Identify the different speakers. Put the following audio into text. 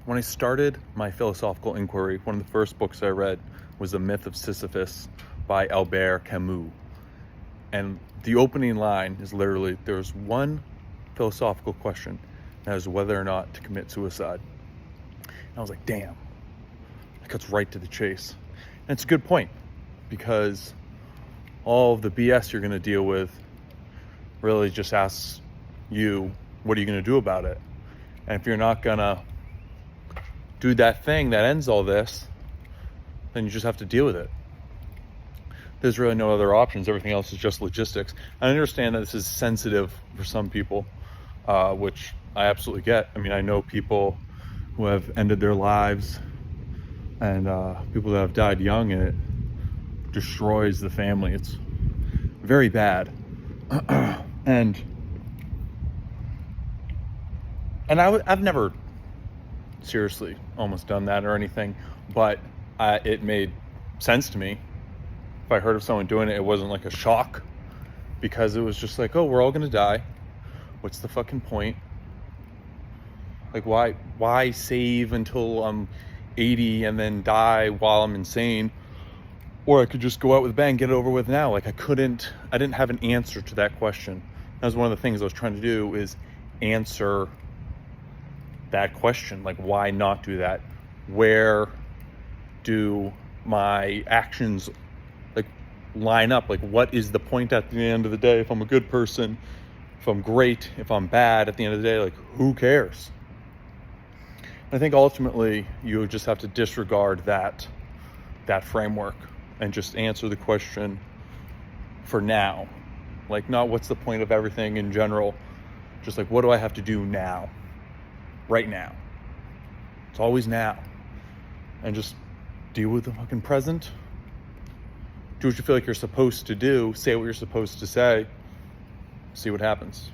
Speaker 1: When I started my philosophical inquiry, one of the first books I read was The Myth of Sisyphus by Albert Camus. And the opening line is literally, there's one philosophical question, and that is whether or not to commit suicide. And I was like, damn, that cuts right to the chase. And it's a good point, because all of the BS you're going to deal with really just asks you, what are you going to do about it? And if you're not going to do that thing that ends all this, then you just have to deal with it. There's really no other options. Everything else is just logistics. I understand that this is sensitive for some people, which I absolutely get. I mean, I know people who have ended their lives and people that have died young, and it destroys the family. It's very bad. and I've never seriously almost done that or anything, but it made sense to me. If I heard of someone doing it, it wasn't like a shock, because it was just like, oh, we're all gonna die. What's the fucking point? Like, why save until I'm 80 and then die while I'm insane? Or I could just go out with a bang, get it over with now. Like, I didn't have an answer to that question. That was one of the things I was trying to do, is answer that question. Like, why not do that? Where do my actions line up? Like, what is the point at the end of the day? If I'm a good person, if I'm great, if I'm bad, at the end of the day, like, who cares? I think ultimately you just have to disregard that framework and just answer the question for now. Like, not what's the point of everything in general, just like, what do I have to do now, right now? It's always now. And just deal with the fucking present. Do what you feel like you're supposed to do, say what you're supposed to say, see what happens.